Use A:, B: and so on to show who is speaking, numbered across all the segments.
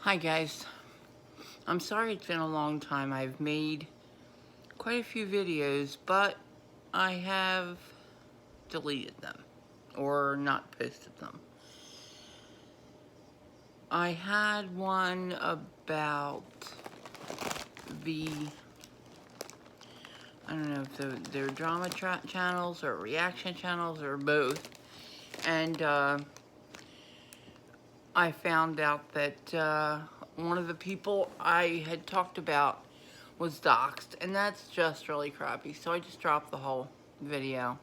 A: Hi guys, I'm sorry it's been a long time. I've made quite a few videos, but I have deleted them or not posted them. I had one about the, I don't know if they're drama channels or reaction channels or both, and I found out that one of the people I had talked about was doxxed, and that's just really crappy, so I just dropped the whole video.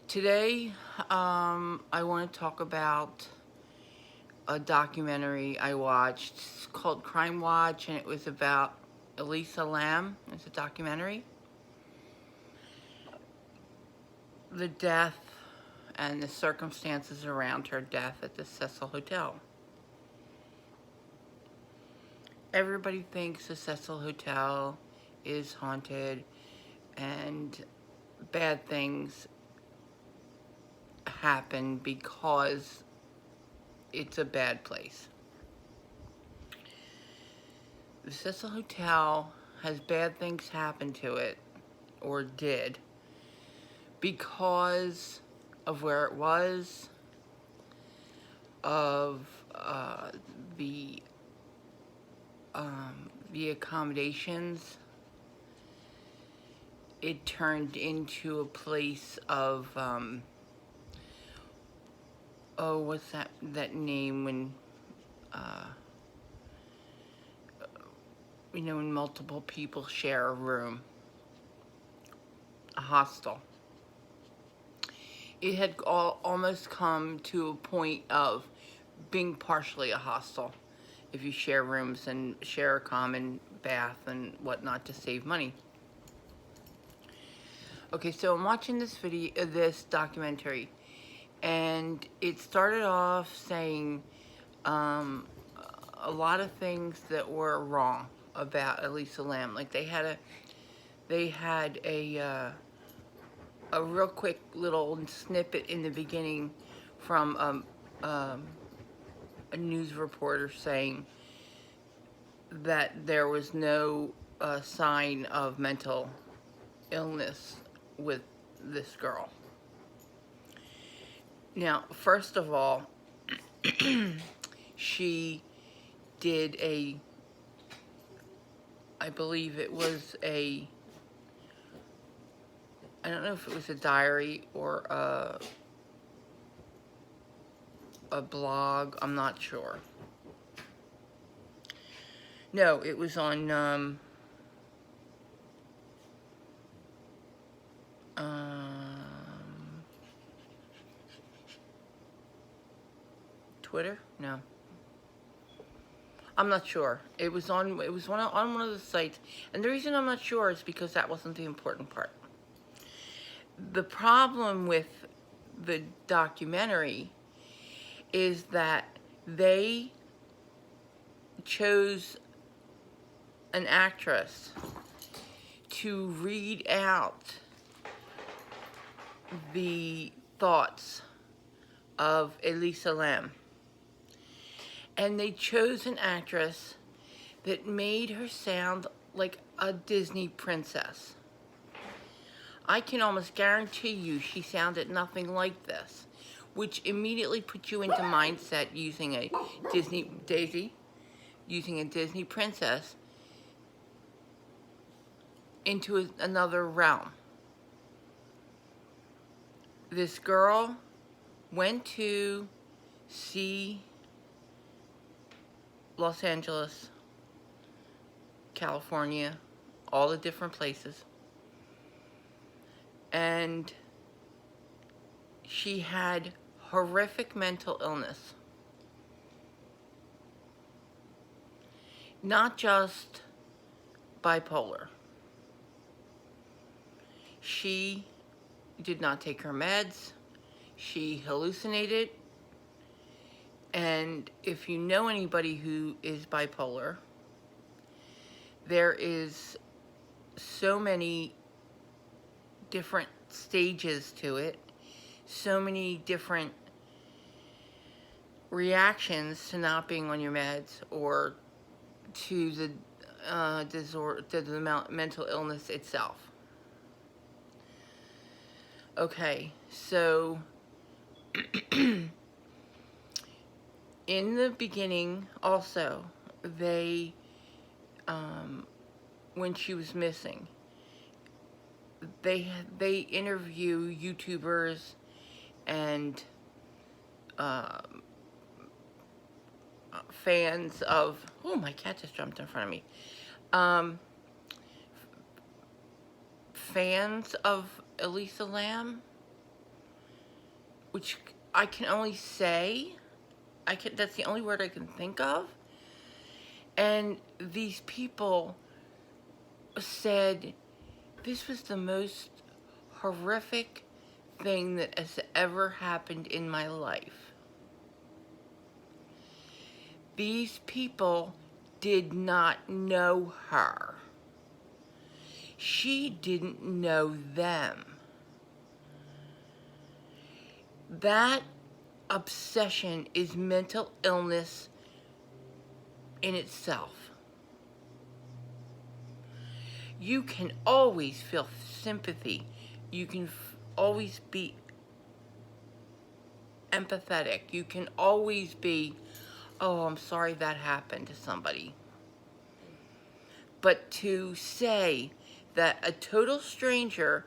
A: Today, I want to talk about a documentary I watched. It's called Crime Watch, and it was about Elisa Lam. It's a documentary. The death and the circumstances around her death at the Cecil Hotel. Everybody thinks the Cecil Hotel is haunted and bad things happen because it's a bad place. The Cecil Hotel has bad things happen to it, or did, because of where it was, of the accommodations. It turned into a place of oh, what's that name when you know, when multiple people share a room? A hostel. It had almost come to a point of being partially a hostel if you share rooms and share a common bath and whatnot to save money. Okay, so I'm watching this documentary, and it started off saying a lot of things that were wrong about Elisa Lam. Like they had a real quick little snippet in the beginning from a news reporter saying that there was no sign of mental illness with this girl. Now, first of all, she did I believe it was I don't know if it was a diary or a blog, I'm not sure. No, it was on Twitter? No. I'm not sure. It was on one of the sites, and the reason I'm not sure is because that wasn't the important part. The problem with the documentary is that they chose an actress to read out the thoughts of Elisa Lam. And they chose an actress that made her sound like a Disney princess. I can almost guarantee you she sounded nothing like this, which immediately puts you into mindset using a Disney princess into another realm. This girl went to see Los Angeles, California, all the different places, and she had horrific mental illness. Not just bipolar. She did not take her meds. She hallucinated. And if you know anybody who is bipolar, there is so many different stages to it, so many different reactions to not being on your meds or to the mental illness itself. Okay, so in the beginning, also, they, when she was missing, they interview YouTubers and fans of, oh, my cat just jumped in front of me, fans of Elisa Lam, which I can only say, that's the only word I can think of, and these people said this was the most horrific thing that has ever happened in my life. These people did not know her. She didn't know them. That obsession is mental illness in itself. You can always feel sympathy. You can always be empathetic. You can always be, oh, I'm sorry that happened to somebody. But to say that a total stranger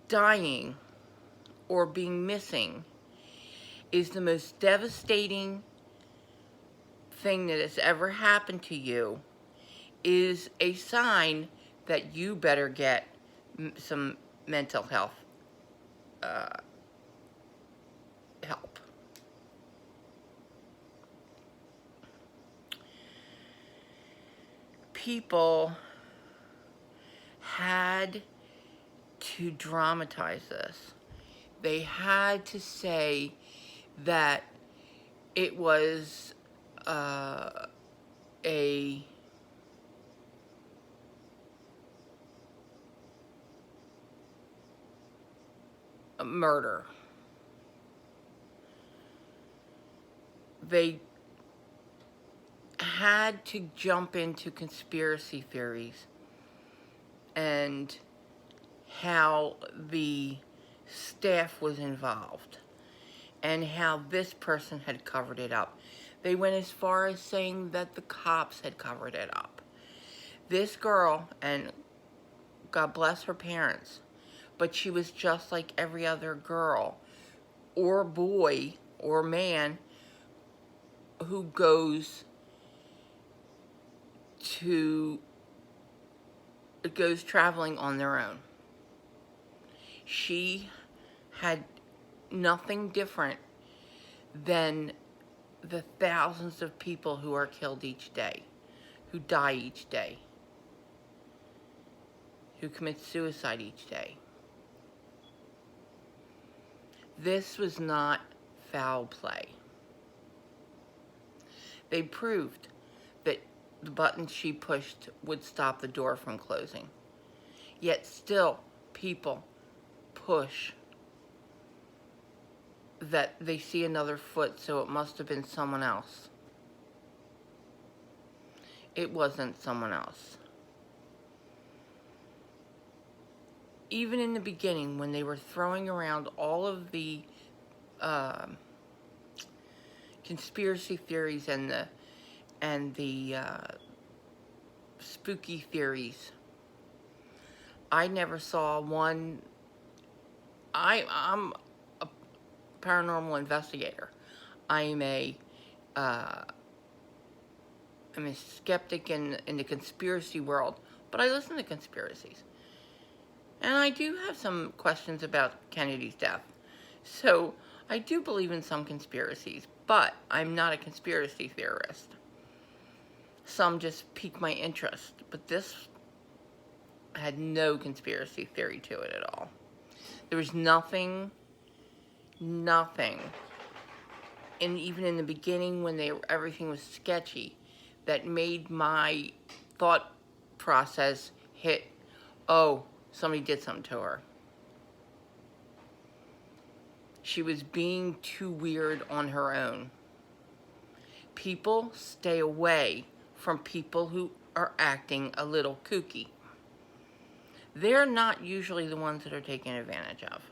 A: dying or being missing is the most devastating thing that has ever happened to you is a sign that you better get some mental health help. People had to dramatize this. They had to say that it was a murder. They had to jump into conspiracy theories and how the staff was involved and how this person had covered it up. They went as far as saying that the cops had covered it up. This girl, and God bless her parents, but she was just like every other girl or boy or man who goes traveling on their own. She had nothing different than the thousands of people who are killed each day, who die each day, who commit suicide each day. This was not foul play. They proved that the button she pushed would stop the door from closing. Yet still, people push that they see another foot, so it must have been someone else. It wasn't someone else. Even in the beginning, when they were throwing around all of the conspiracy theories and the spooky theories, I never saw one. I'm a paranormal investigator. I'm a skeptic in the conspiracy world, but I listen to conspiracies. And I do have some questions about Kennedy's death. So I do believe in some conspiracies, but I'm not a conspiracy theorist. Some just pique my interest, but this had no conspiracy theory to it at all. There was nothing, and even in the beginning when everything was sketchy, that made my thought process hit, oh, somebody did something to her. She was being too weird on her own. People stay away from people who are acting a little kooky. They're not usually the ones that are taken advantage of,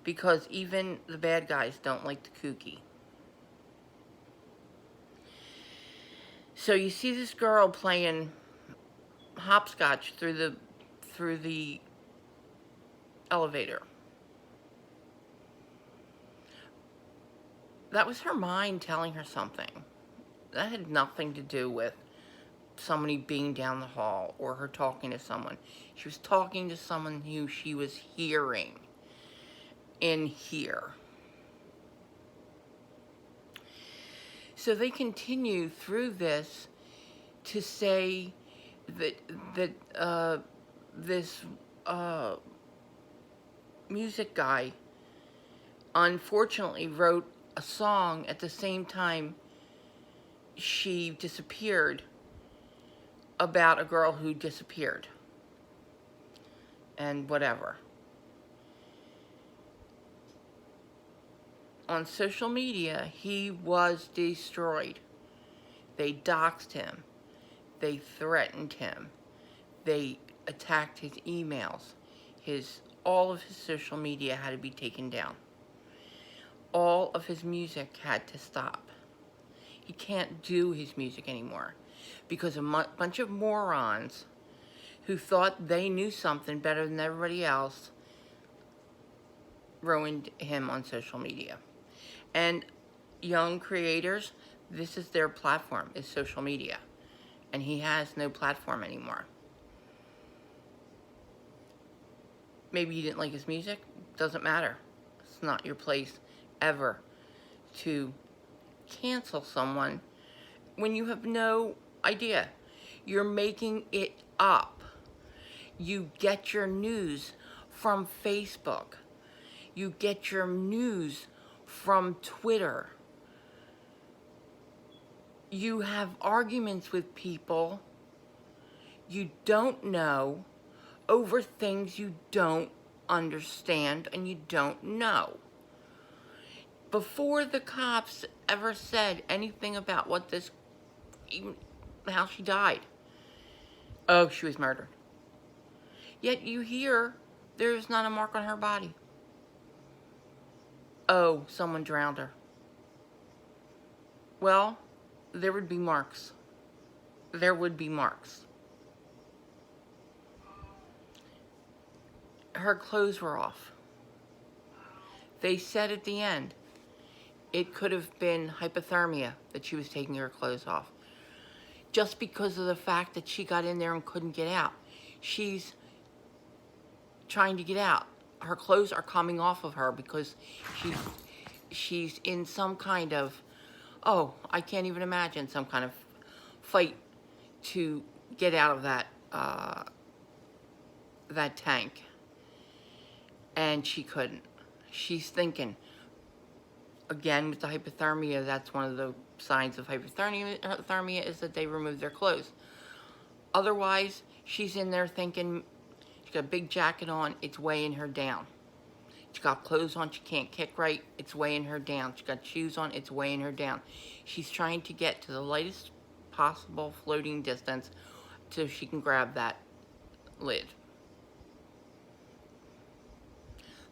A: because even the bad guys don't like the kooky. So you see this girl playing hopscotch through the elevator. That was her mind telling her something. That had nothing to do with somebody being down the hall or her talking to someone. She was talking to someone who she was hearing in here. So they continue through this to say that this music guy unfortunately wrote a song at the same time she disappeared, about a girl who disappeared and whatever. On social media, he was destroyed. They doxed him. They threatened him. They attacked his emails. All of his social media had to be taken down. All of his music had to stop. He can't do his music anymore because a bunch of morons who thought they knew something better than everybody else ruined him on social media. And young creators, this is their platform, is social media. And he has no platform anymore. Maybe you didn't like his music. Doesn't matter. It's not your place ever to cancel someone when you have no idea. You're making it up. You get your news from Facebook. You get your news from Twitter. You have arguments with people you don't know over things you don't understand and you don't know. Before the cops ever said anything about even how she died. Oh, she was murdered. Yet you hear there's not a mark on her body. Oh, someone drowned her. Well, there would be marks. There would be marks. Her clothes were off. They said at the end, it could have been hypothermia that she was taking her clothes off. Just because of the fact that she got in there and couldn't get out. She's trying to get out. Her clothes are coming off of her because she's in some kind of, I can't even imagine, some kind of fight to get out of that tank. And she couldn't. She's thinking, again, with the hypothermia, that's one of the signs of hypothermia is that they remove their clothes. Otherwise, she's in there thinking, she's got a big jacket on, it's weighing her down. She's got clothes on, she can't kick right, it's weighing her down. She's got shoes on, it's weighing her down. She's trying to get to the lightest possible floating distance so she can grab that lid.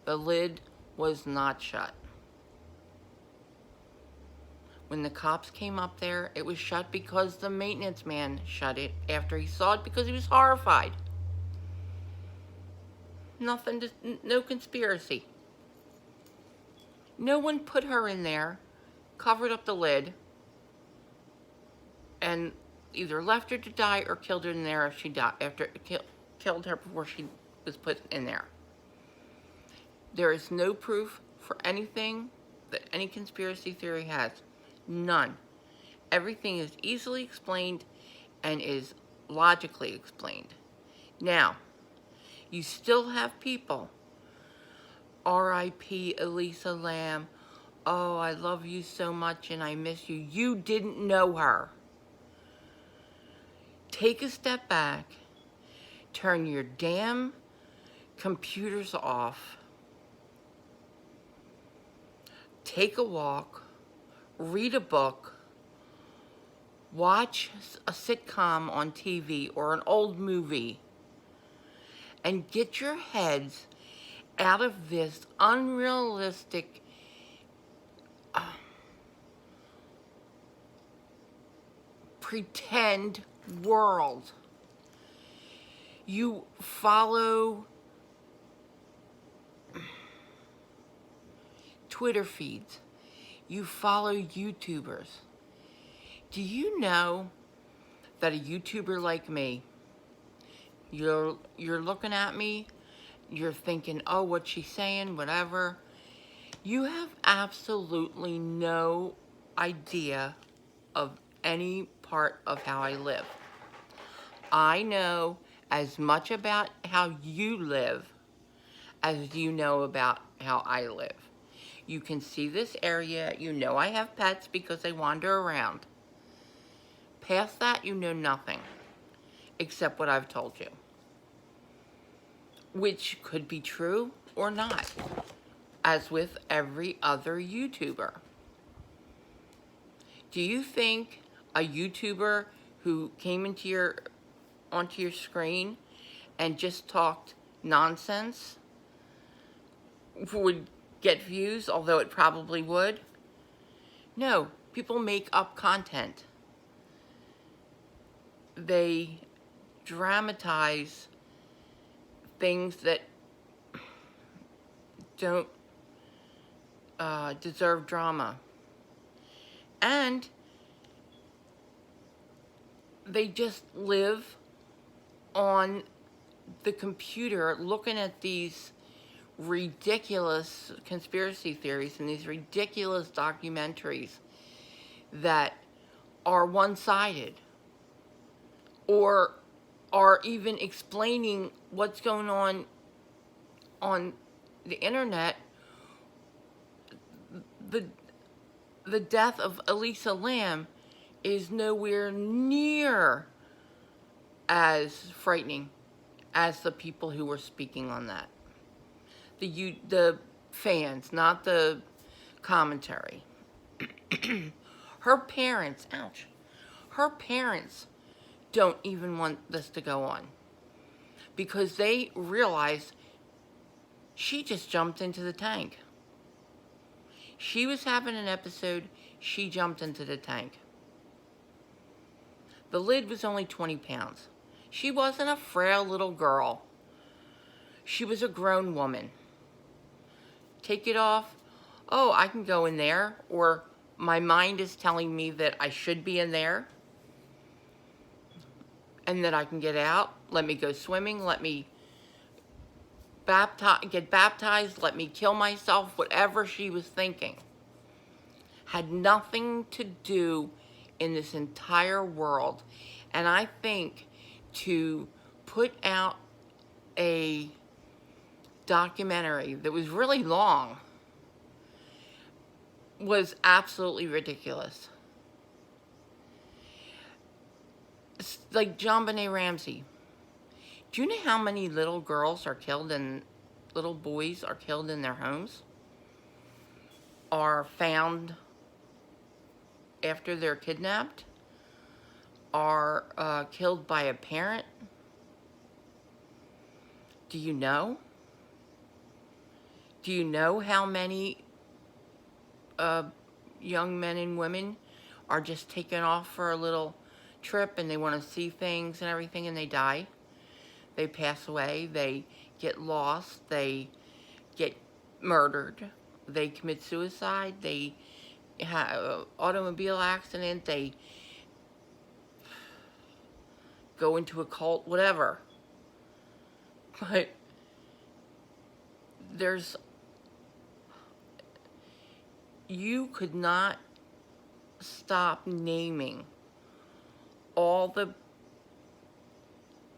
A: The lid was not shut. When the cops came up there, it was shut because the maintenance man shut it after he saw it because he was horrified. No conspiracy. No one put her in there, covered up the lid, and either left her to die or killed her in there if she died, killed her before she was put in there. There is no proof for anything that any conspiracy theory has. None. Everything is easily explained and is logically explained. Now, you still have people, R.I.P. Elisa Lam, oh, I love you so much and I miss you. You didn't know her. Take a step back, turn your damn computers off, take a walk, read a book, watch a sitcom on TV or an old movie, and get your heads out of this unrealistic pretend world. You follow Twitter feeds. You follow YouTubers. Do you know that a YouTuber like me, you're looking at me, you're thinking, oh, what's she saying, whatever. You have absolutely no idea of any part of how I live. I know as much about how you live as you know about how I live. You can see this area. You know I have pets because they wander around. Past that, you know nothing except what I've told you, which could be true or not, as with every other YouTuber. Do you think a YouTuber who came onto your screen and just talked nonsense would get views, although it probably would? No, people make up content. They dramatize things that don't deserve drama. And they just live on the computer looking at these ridiculous conspiracy theories and these ridiculous documentaries that are one-sided or are even explaining what's going on the internet. The death of Elisa Lam is nowhere near as frightening as the people who were speaking on that. The fans, not the commentary. Her parents, ouch, her parents don't even want this to go on because they realize she just jumped into the tank. She was having an episode, she jumped into the tank. The lid was only 20 pounds. She wasn't a frail little girl. She was a grown woman. Take it off. Oh, I can go in there. Or my mind is telling me that I should be in there. And that I can get out. Let me go swimming. Let me get baptized. Let me kill myself. Whatever she was thinking had nothing to do in this entire world. And I think to put out a documentary that was really long was absolutely ridiculous. It's like JonBenet Ramsey. Do you know how many little girls are killed and little boys are killed in their homes? Are found after they're kidnapped? Are killed by a parent? Do you know? Do you know how many young men and women are just taken off for a little trip and they want to see things and everything and they die? They pass away, they get lost, they get murdered, they commit suicide, they have an automobile accident, they go into a cult, whatever. But you could not stop naming all the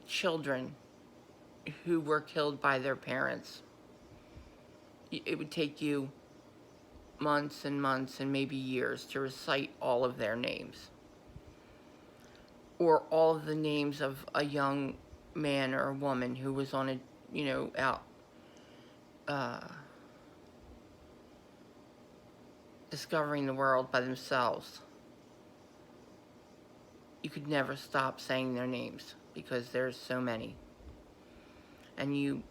A: children who were killed by their parents. It would take you months and months and maybe years to recite all of their names. Or all of the names of a young man or a woman who was on out discovering the world by themselves, you could never stop saying their names because there's so many. And you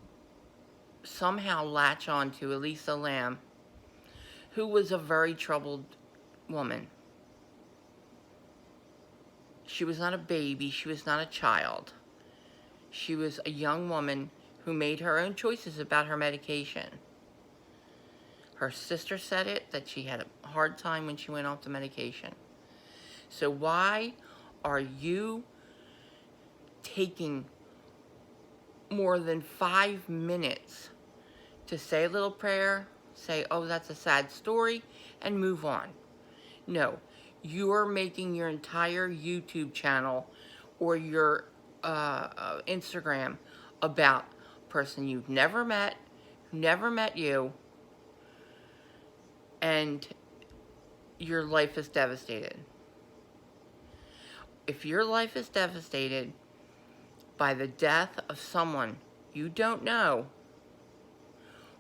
A: somehow latch on to Elisa Lam, who was a very troubled woman. She was not a baby. She was not a child. She was a young woman who made her own choices about her medication. Her sister said it, that she had a hard time when she went off the medication. So why are you taking more than 5 minutes to say a little prayer, say, oh, that's a sad story, and move on? No, you're making your entire YouTube channel or your Instagram about a person you've never met, who never met you, and your life is devastated. If your life is devastated by the death of someone you don't know,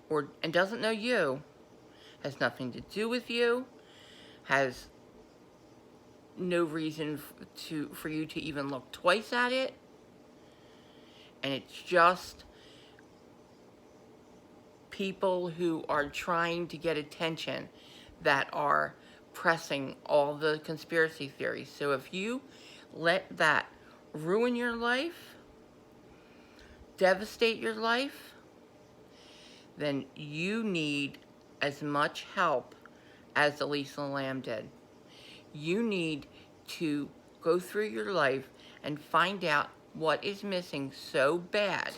A: and doesn't know you, has nothing to do with you, has no reason for you to even look twice at it, and it's just people who are trying to get attention that are pressing all the conspiracy theories. So if you let that ruin your life, devastate your life, then you need as much help as Elisa Lam did. You need to go through your life and find out what is missing so bad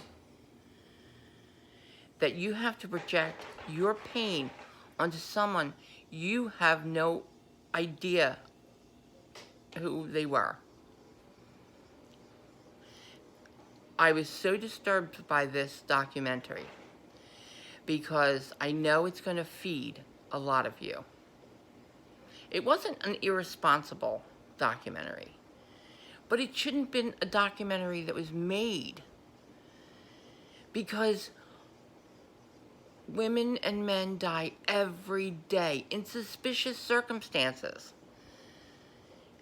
A: that you have to project your pain onto someone you have no idea who they were. I was so disturbed by this documentary because I know it's going to feed a lot of you. It wasn't an irresponsible documentary, but it shouldn't have been a documentary that was made, because women and men die every day in suspicious circumstances,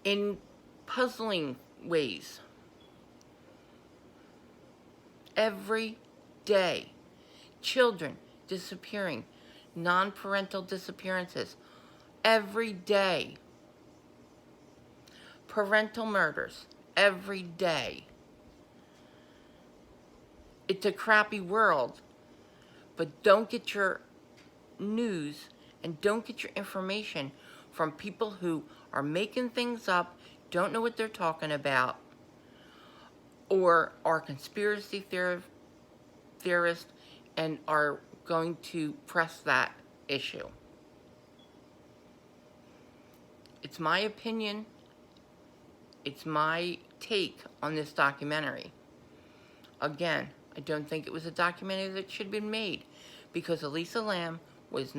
A: in puzzling ways. Every day. Children disappearing, non-parental disappearances, every day. Parental murders, every day. It's a crappy world, but don't get your news and don't get your information from people who are making things up, don't know what they're talking about, or are conspiracy theorists and are going to press that issue. It's my opinion. It's my take on this documentary. Again, I don't think it was a documentary that should have been made, because Elisa Lam was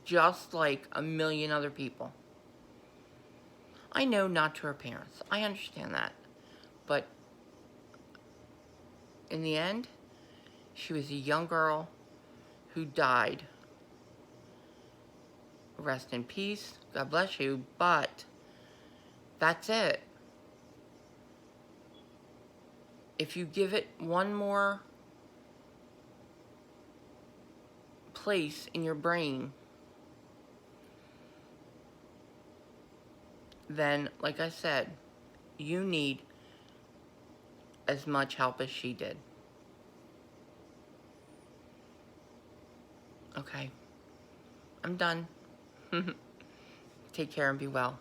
A: just like a million other people. I know, not to her parents. I understand that. But in the end, she was a young girl who died. Rest in peace. God bless you. But that's it. If you give it one more place in your brain, then, like I said, you need as much help as she did. Okay. I'm done. Take care and be well.